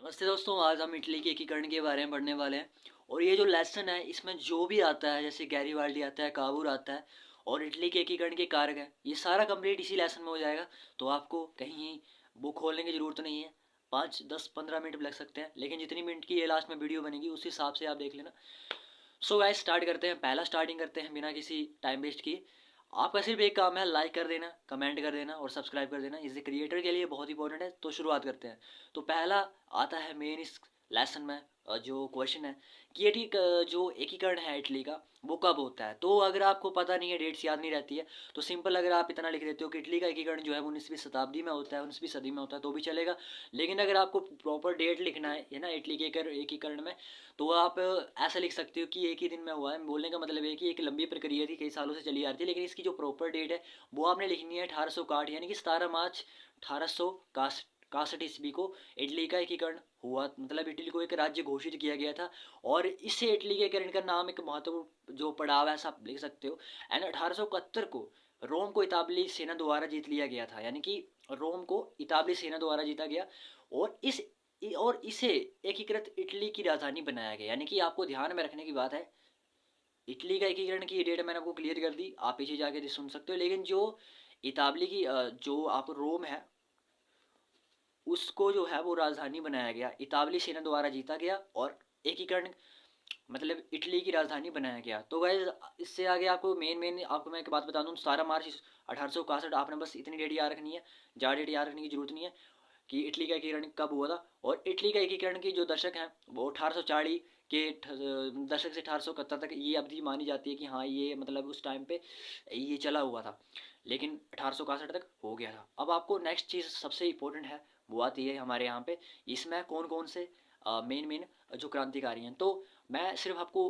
नमस्ते दोस्तों, आज हम इटली के एकीकरण के बारे में पढ़ने वाले हैं। और ये जो लेसन है इसमें जो भी आता है जैसे गैरीबाल्डी आता है, काबूर आता है और इटली के एकीकरण के कारक है, ये सारा कंप्लीट इसी लेसन में हो जाएगा। तो आपको कहीं बुक खोलने की ज़रूरत नहीं है। 5 10 15 मिनट भी लग सकते हैं, लेकिन जितनी मिनट की ये लास्ट में वीडियो बनेगी उस हिसाब से आप देख लेना। सो गाइस स्टार्ट करते हैं। पहला स्टार्टिंग करते हैं बिना किसी टाइम वेस्ट किए। आपका सिर्फ एक काम है, लाइक कर देना, कमेंट कर देना और सब्सक्राइब कर देना। इसे क्रिएटर के लिए बहुत इंपॉर्टेंट है। तो शुरुआत करते हैं। तो पहला आता है मेन इस लेसन में, जो क्वेश्चन है कि ये ठीक जो एकीकरण है इटली का वो कब होता है। तो अगर आपको पता नहीं है, डेट्स याद नहीं रहती है, तो सिंपल अगर आप इतना लिख देते हो कि इटली का एकीकरण जो है 19वीं शताब्दी में होता है, 19वीं सदी में होता है, तो भी चलेगा। लेकिन अगर आपको प्रॉपर डेट लिखना है ना इटली के एकीकरण में, तो आप ऐसा लिख सकते हो कि एक ही दिन में हुआ है। बोलने का मतलब है कि एक लंबी प्रक्रिया थी, कई सालों से चली आ रही थी, लेकिन इसकी जो प्रॉपर डेट है वो आपने लिखनी है 1861, यानी कि 17 मार्च 1861 ईस्वी को इटली का एकीकरण हुआ। मतलब इटली को एक राज्य घोषित किया गया था। और इससे इटली के एकीकरण का नाम एक महत्वपूर्ण जो पड़ाव है ऐसा आप लिख सकते हो। एंड 1871 को रोम को इतालवी सेना द्वारा जीत लिया गया था, यानी कि रोम को इतालवी सेना द्वारा जीता गया। और इसे एकीकृत इटली की राजधानी बनाया गया। यानी कि आपको ध्यान में रखने की बात है, इटली का एकीकरण की डेट मैंने आपको क्लियर कर दी, आप पीछे जाके सुन सकते हो। लेकिन जो इतालवी की जो आप रोम है उसको जो है वो राजधानी बनाया गया, इतालवी सेना द्वारा जीता गया और एकीकरण मतलब इटली की राजधानी बनाया गया। तो गाइज इससे आगे आपको मेन आपको मैं एक बात बता दूं, 17 मार्च 1861, आपने बस इतनी डेट याद रखनी है, ज़्यादा डेट याद रखने की जरूरत नहीं है कि इटली का एकीकरण कब हुआ था। और इटली का एकीकरण की जो दशक हैं वो 1840 के दशक से 1871 तक ये अवधि मानी जाती है कि हाँ ये मतलब उस टाइम पे ये चला हुआ था। लेकिन 1861 तक हो गया था। अब आपको नेक्स्ट चीज़ सबसे इम्पोर्टेंट है वो आती है हमारे यहाँ पे, इसमें कौन कौन से मेन जो क्रांतिकारी हैं। तो मैं सिर्फ आपको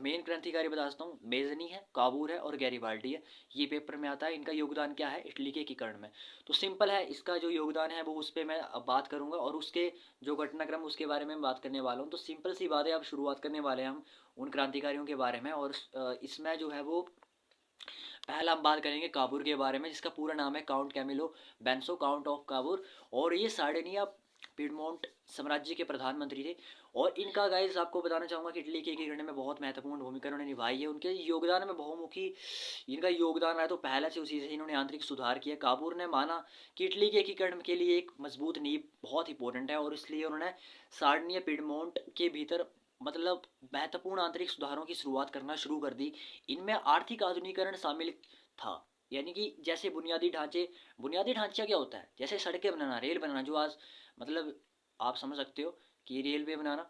मेन क्रांतिकारी बता सकता हूँ, मेजनी है, काबूर है और गैरीबाल्डी है। ये पेपर में आता है, इनका योगदान क्या है इटली के एकीकरण में। तो सिंपल है, इसका जो योगदान है वो उस पर मैं अब बात करूंगा और उसके जो घटनाक्रम उसके बारे में बात करने वाला हूँ। तो सिंपल सी बात है, अब शुरुआत करने वाले हैं हम उन क्रांतिकारियों के बारे में। और इसमें जो है वो पहला हम बात करेंगे काबूर के बारे में, जिसका पूरा नाम है Count Camillo Benso, Count of Cavour. और ये सार्डिनिया पिडमोंट साम्राज्य के प्रधानमंत्री थे। और इनका गाइज आपको बताना चाहूँगा कि इटली के एकीकरण में बहुत महत्वपूर्ण भूमिका उन्होंने निभाई है। उनके योगदान में बहुमुखी इनका योगदान है। तो पहले से उसी से इन्होंने आंतरिक सुधार किया। काबूर ने माना कि इटली के एकीकरण के लिए एक मजबूत नींव बहुत इंपॉर्टेंट है, और इसलिए उन्होंने सार्डिनिया पिडमोंट के भीतर मतलब महत्वपूर्ण आंतरिक सुधारों की शुरुआत करना शुरू कर दी। इनमें आर्थिक आधुनिकीकरण शामिल था। यानी कि जैसे बुनियादी ढांचा क्या होता है, जैसे सड़कें बनाना, रेल बनाना, जो आज मतलब आप समझ सकते हो कि रेलवे बनाना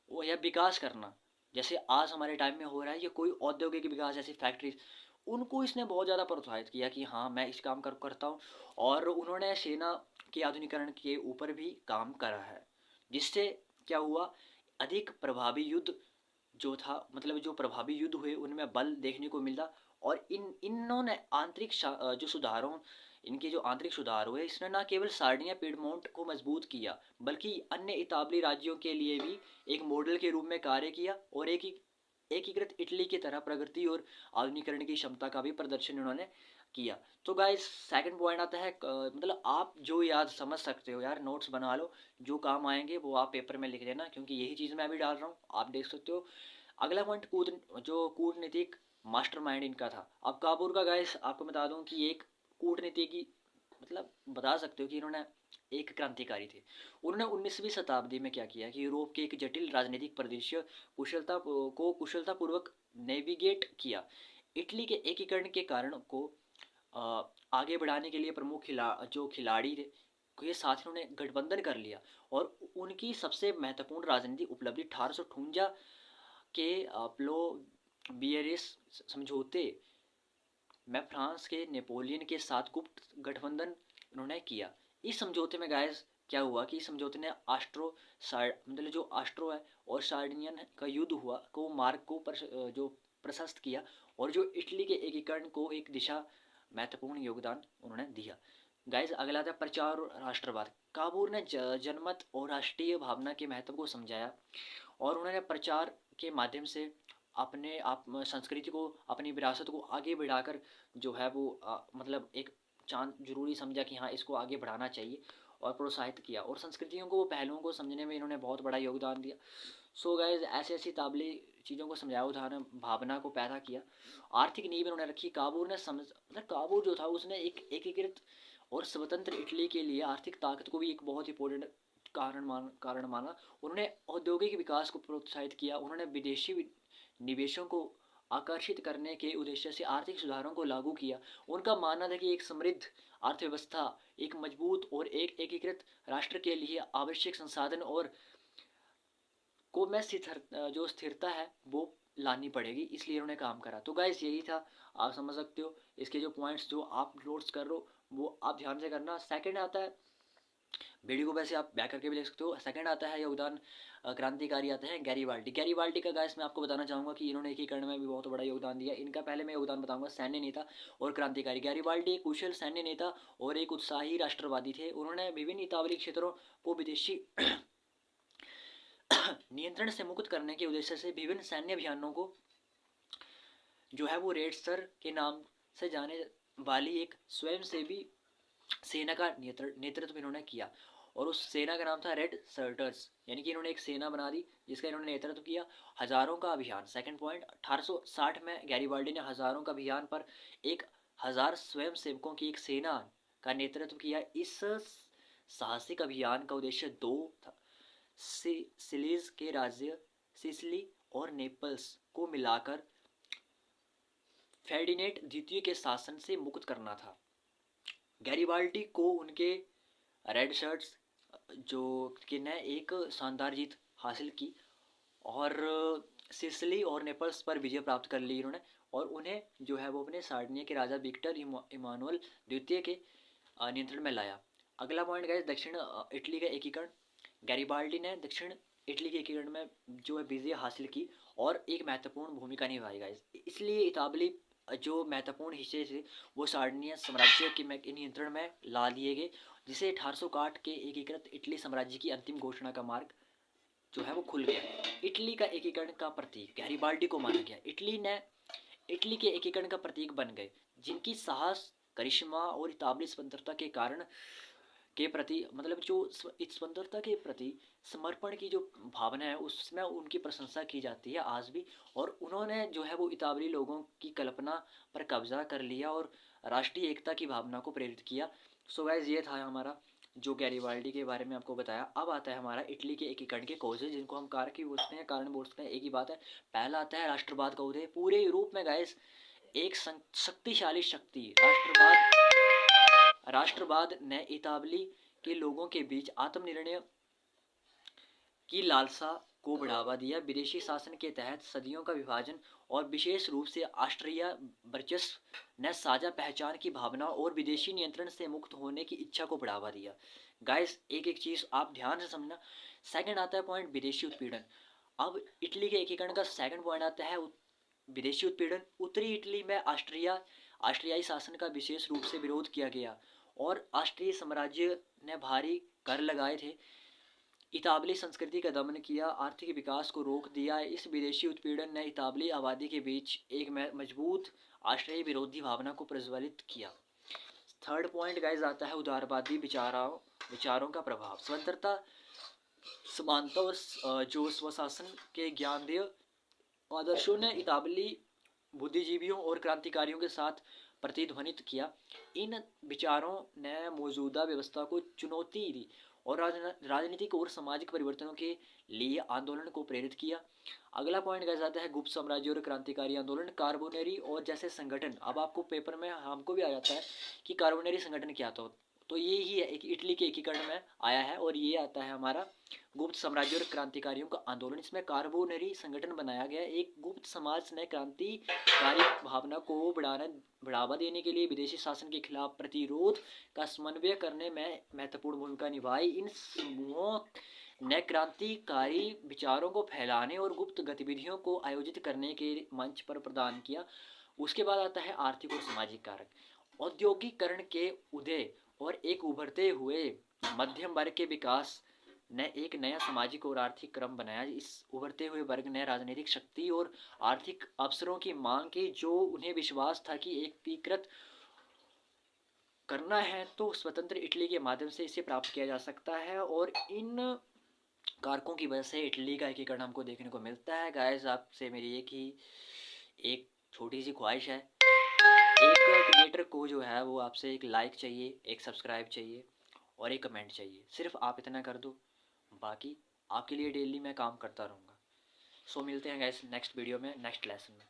वो या विकास करना, जैसे आज हमारे टाइम में हो रहा है, ये कोई औद्योगिक विकास जैसे फैक्ट्रीज, उनको इसने बहुत ज़्यादा प्रोत्साहित किया कि हाँ मैं इस काम करता हूँ। और उन्होंने सेना के आधुनिकीकरण के ऊपर भी काम करा है, जिससे क्या हुआ, अधिक प्रभावी युद्ध जो था, मतलब जो प्रभावी युद्ध हुए उनमें बल देखने को मिला। और इन्होंने जो सुधारों इनके जो आंतरिक सुधार हुए, इसने न केवल सार्डिनिया पिडमोंट को मजबूत किया, बल्कि अन्य इतालवी राज्यों के लिए भी एक मॉडल के रूप में कार्य किया। और एकीकृत इटली की तरह प्रगति और आधुनिकरण की क्षमता का भी प्रदर्शन उन्होंने किया। तो गाइस सेकंड पॉइंट आता है, मतलब आप जो याद समझ सकते हो यार, नोट्स बना लो, जो काम आएंगे वो आप पेपर में लिख देना, क्योंकि यही चीज़ मैं भी डाल रहा हूँ, आप देख सकते हो। अगला पॉइंट जो कूटनीतिक मास्टरमाइंड इनका था। अब काबूर का गाइस आपको बता दूं कि एक कूटनीति की मतलब बता सकते हो कि इन्होंने एक क्रांतिकारी थे। उन्होंने 19वीं शताब्दी में क्या किया कि यूरोप के एक जटिल राजनीतिक परिदृश्य कुशलतापूर्वक नेविगेट किया। इटली के एकीकरण के कारण को आगे बढ़ाने के लिए प्रमुख जो खिलाड़ी थे के साथ उन्होंने गठबंधन कर लिया। और उनकी सबसे महत्वपूर्ण राजनीतिक उपलब्धि 1858 के प्लो बियरिस समझौते में फ्रांस के नेपोलियन के साथ गुप्त गठबंधन उन्होंने किया। इस समझौते में गाइस क्या हुआ कि इस समझौते ने मतलब जो आस्ट्रो है और सार्डिनियन का युद्ध हुआ को मार्ग को जो प्रशस्त किया, और जो इटली के एकीकरण को एक दिशा महत्वपूर्ण योगदान उन्होंने दिया। गाइस अगला था प्रचार और राष्ट्रवाद। काबूर ने जनमत और राष्ट्रीय भावना के महत्व को समझाया, और उन्होंने प्रचार के माध्यम से अपने आप संस्कृति को, अपनी विरासत को आगे बढ़ाकर जो है वो मतलब एक चांद जरूरी समझा कि हाँ इसको आगे बढ़ाना चाहिए। और प्रोत्साहित किया, और संस्कृतियों को पहलुओं को समझने में इन्होंने बहुत बड़ा योगदान दिया। सो गाइज ऐसी ऐसी ताबली चीज़ों को समझाया, उदाहरण भावना को पैदा किया। आर्थिक नींव इन्होंने रखी। काबूल ने समझ मतलब काबूल जो था उसने एक एकीकृत और स्वतंत्र इटली के लिए आर्थिक ताकत को भी एक बहुत इंपॉर्टेंट कारण माना। उन्होंने औद्योगिक विकास को प्रोत्साहित किया। उन्होंने विदेशी निवेशों को आकर्षित करने के उद्देश्य से आर्थिक सुधारों को लागू किया। उनका मानना था कि एक समृद्ध अर्थव्यवस्था, एक मजबूत और एक एकीकृत राष्ट्र के लिए आवश्यक संसाधन और को में जो स्थिरता है वो लानी पड़ेगी, इसलिए उन्होंने काम करा। तो गाइस यही था, आप समझ सकते हो। इसके जो पॉइंट्स जो आप नोट्स कर रहे हो वो आप ध्यान से करना। सेकंड आता है, वीडियो को वैसे आप बैक करके भी देख सकते हो। सेकंड आता है योगदान क्रांतिकारी आते हैं गैरीबाल्डी। गैरीबाल्डी का गाइस मैं आपको बताना चाहूँगा कि इन्होंने एकीकरण में भी बहुत बड़ा योगदान दिया। इनका पहले मैं योगदान बताऊंगा सैन्य नेता और क्रांतिकारी। गैरीबाल्डी एक कुशल सैन्य नेता और एक उत्साही राष्ट्रवादी थे। उन्होंने विभिन्न इतावली क्षेत्रों को विदेशी नियंत्रण से मुक्त करने के उद्देश्य से विभिन्न सैन्य अभियानों को जो है वो रेड सर के नाम से जाने वाली एक स्वयंसेवी सेना का नेतृत्व इन्होंने किया, और उस सेना का नाम था रेड सर्टर्स। यानी कि इन्होंने एक सेना बना दी जिसका इन्होंने नेतृत्व किया। हजारों का अभियान, सेकंड पॉइंट, 1860 में गैरीबाल्डी ने हजारों का अभियान पर 1000 स्वयं सेवकों की एक सेना का नेतृत्व किया। इस साहसिक अभियान का उद्देश्य दो था, सिलीज के राज्य सिसिली और नेपल्स को मिलाकर फेर्डिनेंड द्वितीय के शासन से मुक्त करना था। गैरीबाल्डी को उनके रेड शर्ट्स जो ने एक शानदार जीत हासिल की और सिसिली और नेपल्स पर विजय प्राप्त कर ली इन्होंने, और उन्हें जो है वो अपने सार्डिनिया के राजा विक्टर इमानुअल द्वितीय के नियंत्रण में लाया। अगला पॉइंट गाइस, दक्षिण इटली का एकीकरण। गैरीबाल्डी ने दक्षिण इटली के एकीकरण में जो है विजय हासिल की और एक महत्वपूर्ण भूमिका निभाई गाइस। इसलिए इताबली जो महत्वपूर्ण हिस्से थे वो सार्डिनिया साम्राज्य के नियंत्रण में ला दिए गए, जिसे 1860 के एकीकृत इटली साम्राज्य की अंतिम घोषणा का मार्ग जो है वो खुल गया। इटली का एकीकरण का प्रतीक गैरीबाल्डी को माना गया। इटली के एकीकरण का प्रतीक बन गए, जिनकी साहस, करिश्मा और इताबली स्वतंत्रता के कारण के प्रति मतलब जो इस स्वतंत्रता के प्रति समर्पण की जो भावना है उसमें उनकी प्रशंसा की जाती है आज भी। और उन्होंने जो है वो इतावली लोगों की कल्पना पर कब्जा कर लिया और राष्ट्रीय एकता की भावना को प्रेरित किया। सो गाइस ये था हमारा जो गैरीबाल्डी के बारे में आपको बताया। अब आता है हमारा इटली के एकीकरण के कॉजेज, जिनको हम कारक भी बोलते हैं, कारण बोलते हैं, एक ही बात है। पहला आता है राष्ट्रवाद का उदय। पूरे यूरोप में गाइस एक शक्तिशाली शक्ति राष्ट्रवाद ने इतावली के लोगों के बीच आत्मनिर्णय की लालसा को बढ़ावा दिया। विदेशी शासन के तहत सदियों का विभाजन और विशेष रूप से ऑस्ट्रिया वर्चस्व ने साझा पहचान की भावना और विदेशी नियंत्रण से मुक्त होने की इच्छा को बढ़ावा दिया। गाइस एक एक चीज आप ध्यान से समझना। सेकंड आता है पॉइंट विदेशी उत्पीड़न। अब इटली के एकीकरण का सेकंड पॉइंट आता है विदेशी उत्पीड़न। उत्तरी इटली में ऑस्ट्रियाई शासन का विशेष रूप से विरोध किया गया और ऑस्ट्रिया साम्राज्य ने भारी कर लगाए थे। इताबली संस्कृति का दमन किया, आर्थिक विकास को रोक दिया। इस विदेशी उत्पीड़न ने इताबली आबादी के बीच एक मजबूत ऑस्ट्रियाई विरोधी भावना को प्रज्वलित किया। थर्ड पॉइंट गाइस आता है उदारवादी विचारों का प्रभाव। स्वतंत्रता, समानता और जो स्वशासन के ज्ञानदेय आदर्शों ने इताबली बुद्धिजीवियों और क्रांतिकारियों के साथ प्रतिध्वनित किया। इन विचारों ने मौजूदा व्यवस्था को चुनौती दी और राजनीतिक और सामाजिक परिवर्तनों के लिए आंदोलन को प्रेरित किया। अगला पॉइंट कहा जाता है गुप्त साम्राज्य और क्रांतिकारी आंदोलन। कार्बोनेरी और जैसे संगठन, अब आपको पेपर में हमको भी आ जाता है कि कार्बोनेरी संगठन क्या था, तो ये ही है एक इटली के एकीकरण में आया है। और ये आता है हमारा गुप्त साम्राज्य और क्रांतिकारियों का आंदोलन। इसमें कार्बोनेरी संगठन बनाया गया। एक गुप्त समाज ने क्रांतिकारी भावना को बढ़ावा देने के लिए विदेशी शासन के खिलाफ प्रतिरोध का समन्वय करने में महत्वपूर्ण भूमिका निभाई। इन समूहों ने क्रांतिकारी विचारों को फैलाने और गुप्त गतिविधियों को आयोजित करने के मंच पर प्रदान किया। उसके बाद आता है आर्थिक और सामाजिक कारक। औद्योगिकरण के उदय और एक उभरते हुए मध्यम वर्ग के विकास ने एक नया सामाजिक और आर्थिक क्रम बनाया। इस उभरते हुए वर्ग ने राजनीतिक शक्ति और आर्थिक अवसरों की मांग की, जो उन्हें विश्वास था कि एकीकृत करना है तो स्वतंत्र इटली के माध्यम से इसे प्राप्त किया जा सकता है, और इन कारकों की वजह से इटली का एकीकरण हमको देखने को मिलता है। गाइस आपसे मेरी एक छोटी सी ख्वाहिश है, एक क्रिएटर को जो है वो आपसे एक लाइक चाहिए, एक सब्सक्राइब चाहिए और एक कमेंट चाहिए। सिर्फ आप इतना कर दो, बाकी आपके लिए डेली मैं काम करता रहूँगा। सो मिलते हैं गाइस नेक्स्ट वीडियो में, नेक्स्ट लेसन में।